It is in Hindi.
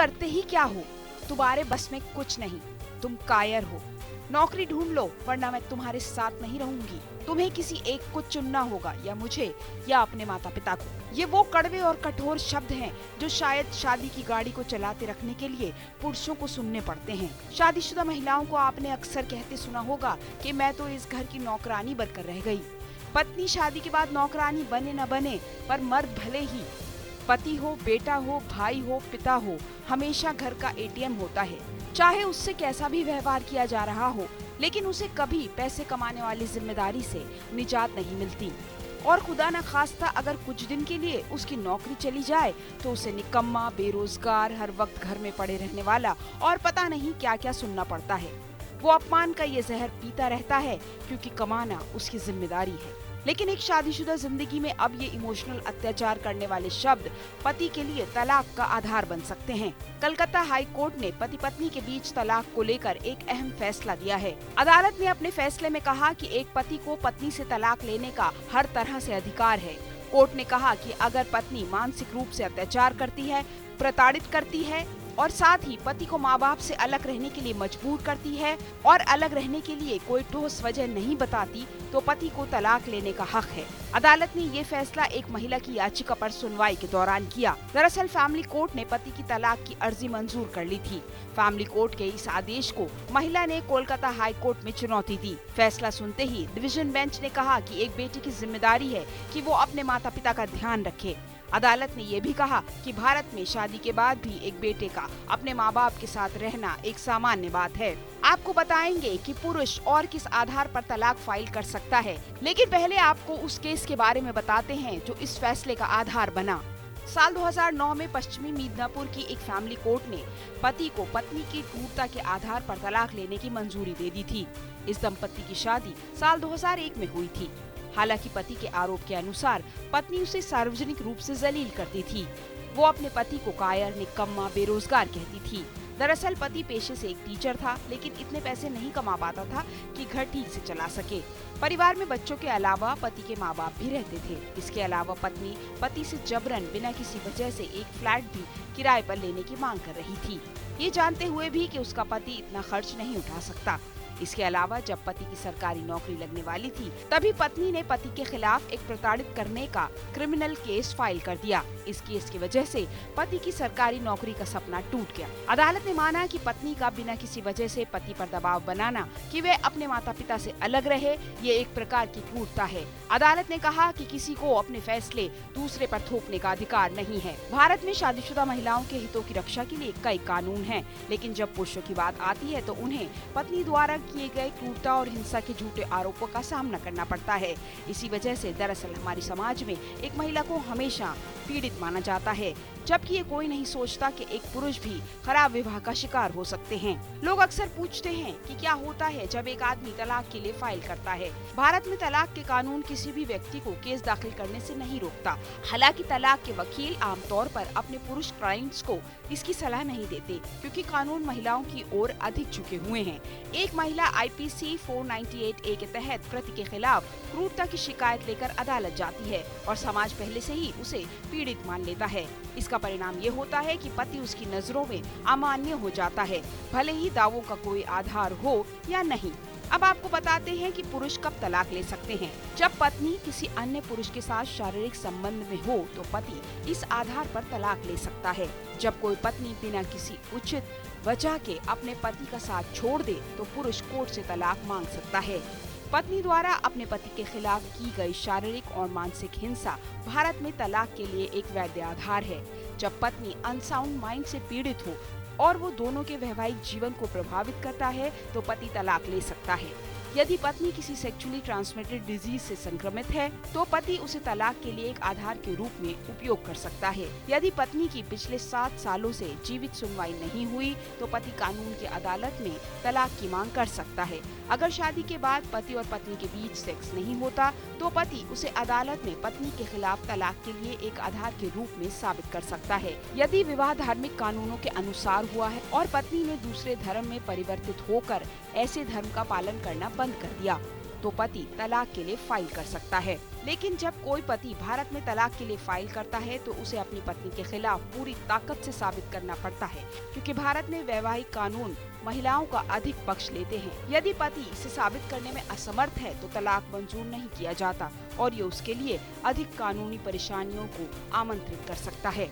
करते ही क्या हो, तुम्हारे बस में कुछ नहीं, तुम कायर हो। नौकरी ढूंढ लो वरना मैं तुम्हारे साथ नहीं रहूंगी। तुम्हें किसी एक को चुनना होगा, या मुझे या अपने माता पिता को। ये वो कड़वे और कठोर शब्द हैं जो शायद शादी की गाड़ी को चलाते रखने के लिए पुरुषों को सुनने पड़ते हैं। शादीशुदा महिलाओं को आपने अक्सर कहते सुना होगा कि मैं तो इस घर की नौकरानी बनकर रह गई। पत्नी शादी के बाद नौकरानी बने न बने, पर मर्द भले ही पति हो, बेटा हो, भाई हो, पिता हो, हमेशा घर का एटीएम होता है। चाहे उससे कैसा भी व्यवहार किया जा रहा हो, लेकिन उसे कभी पैसे कमाने वाली जिम्मेदारी से निजात नहीं मिलती। और खुदा न खास्ता अगर कुछ दिन के लिए उसकी नौकरी चली जाए तो उसे निकम्मा, बेरोजगार, हर वक्त घर में पड़े रहने वाला और पता नहीं क्या क्या सुनना पड़ता है। वो अपमान का ये जहर पीता रहता है क्योंकि कमाना उसकी जिम्मेदारी है। लेकिन एक शादीशुदा जिंदगी में अब ये इमोशनल अत्याचार करने वाले शब्द पति के लिए तलाक का आधार बन सकते हैं। कलकत्ता हाई कोर्ट ने पति पत्नी के बीच तलाक को लेकर एक अहम फैसला दिया है। अदालत ने अपने फैसले में कहा कि एक पति को पत्नी से तलाक लेने का हर तरह से अधिकार है। कोर्ट ने कहा कि अगर पत्नी मानसिक रूप से अत्याचार करती है, प्रताड़ित करती है और साथ ही पति को माँ बाप से अलग रहने के लिए मजबूर करती है और अलग रहने के लिए कोई ठोस वजह नहीं बताती, तो पति को तलाक लेने का हक है। अदालत ने ये फैसला एक महिला की याचिका पर सुनवाई के दौरान किया। दरअसल फैमिली कोर्ट ने पति की तलाक की अर्जी मंजूर कर ली थी। फैमिली कोर्ट के इस आदेश को महिला ने कोलकाता हाई कोर्ट में चुनौती दी। फैसला सुनते ही डिवीजन बेंच ने कहा कि एक बेटे की जिम्मेदारी है कि वो अपने माता पिता का ध्यान रखे। अदालत ने ये भी कहा कि भारत में शादी के बाद भी एक बेटे का अपने माँ बाप के साथ रहना एक सामान्य बात है। आपको बताएंगे कि पुरुष और किस आधार पर तलाक फाइल कर सकता है, लेकिन पहले आपको उस केस के बारे में बताते हैं जो इस फैसले का आधार बना। साल 2009 में पश्चिमी मिदनापुर की एक फैमिली कोर्ट ने पति को पत्नी की क्रूरता के आधार पर तलाक लेने की मंजूरी दे दी थी। इस दंपति की शादी साल 2001 में हुई थी। हालांकि पति के आरोप के अनुसार पत्नी उसे सार्वजनिक रूप से जलील करती थी। वो अपने पति को कायर, निकम्मा, बेरोजगार कहती थी। दरअसल पति पेशे से एक टीचर था, लेकिन इतने पैसे नहीं कमा पाता था कि घर ठीक से चला सके। परिवार में बच्चों के अलावा पति के माँ बाप भी रहते थे। इसके अलावा पत्नी पति से जबरन बिना किसी वजह से एक फ्लैट भी किराए पर लेने की मांग कर रही थी, ये जानते हुए भी कि उसका पति इतना खर्च नहीं उठा सकता। इसके अलावा जब पति की सरकारी नौकरी लगने वाली थी, तभी पत्नी ने पति के खिलाफ एक प्रताड़ित करने का क्रिमिनल केस फाइल कर दिया। इस केस की वजह से पति की सरकारी नौकरी का सपना टूट गया। अदालत ने माना कि पत्नी का बिना किसी वजह से पति पर दबाव बनाना कि वे अपने माता पिता से अलग रहे, ये एक प्रकार की क्रूरता है। अदालत ने कहा कि किसी को अपने फैसले दूसरे पर थोपने का अधिकार नहीं है। भारत में शादीशुदा महिलाओं के हितों की रक्षा के लिए कई कानून हैं, लेकिन जब पुरुषों की बात आती है तो उन्हें पत्नी द्वारा किए गए क्रूरता और हिंसा के झूठे आरोपों का सामना करना पड़ता है। इसी वजह से दरअसल हमारे समाज में एक महिला को हमेशा पीड़ित माना जाता है, जबकि ये कोई नहीं सोचता कि एक पुरुष भी खराब विवाह का शिकार हो सकते हैं। लोग अक्सर पूछते हैं कि क्या होता है जब एक आदमी तलाक के लिए फाइल करता है। भारत में तलाक के कानून किसी भी व्यक्ति को केस दाखिल करने से नहीं रोकता। हालांकि तलाक के वकील आमतौर पर अपने पुरुष क्लाइंट्स को इसकी सलाह नहीं देते, क्योंकि कानून महिलाओं की ओर अधिक झुके हुए हैं। एक महिला IPC 498A के तहत पति के खिलाफ क्रूरता की शिकायत लेकर अदालत जाती है और समाज पहले से ही उसे पीड़ित मान लेता है। इसका परिणाम ये होता है कि पति उसकी नजरों में अमान्य हो जाता है, भले ही दावों का कोई आधार हो या नहीं। अब आपको बताते हैं कि पुरुष कब तलाक ले सकते हैं। जब पत्नी किसी अन्य पुरुष के साथ शारीरिक संबंध में हो तो पति इस आधार पर तलाक ले सकता है। जब कोई पत्नी बिना किसी उचित वजह के अपने पति का साथ छोड़ दे तो पुरुष कोर्ट से तलाक मांग सकता है। पत्नी द्वारा अपने पति के खिलाफ की गई शारीरिक और मानसिक हिंसा भारत में तलाक के लिए एक वैध आधार है। जब पत्नी अनसाउंड माइंड से पीड़ित हो और वो दोनों के वैवाहिक जीवन को प्रभावित करता है तो पति तलाक ले सकता है। यदि पत्नी किसी सेक्सुअली ट्रांसमिटेड डिजीज से संक्रमित है तो पति उसे तलाक के लिए एक आधार के रूप में उपयोग कर सकता है। यदि पत्नी की पिछले 7 सालों से जीवित सुनवाई नहीं हुई तो पति कानून की अदालत में तलाक की मांग कर सकता है। अगर शादी के बाद पति और पत्नी के बीच सेक्स नहीं होता तो पति उसे अदालत में पत्नी के खिलाफ तलाक के लिए एक आधार के रूप में साबित कर सकता है। यदि विवाह धार्मिक कानूनों के अनुसार हुआ है और पत्नी ने दूसरे धर्म में परिवर्तित होकर ऐसे धर्म का पालन करना बंद कर दिया तो पति तलाक के लिए फाइल कर सकता है। लेकिन जब कोई पति भारत में तलाक के लिए फाइल करता है तो उसे अपनी पत्नी के खिलाफ पूरी ताकत से साबित करना पड़ता है, क्योंकि भारत में वैवाहिक कानून महिलाओं का अधिक पक्ष लेते हैं। यदि पति इसे साबित करने में असमर्थ है तो तलाक मंजूर नहीं किया जाता और ये उसके लिए अधिक कानूनी परेशानियों को आमंत्रित कर सकता है।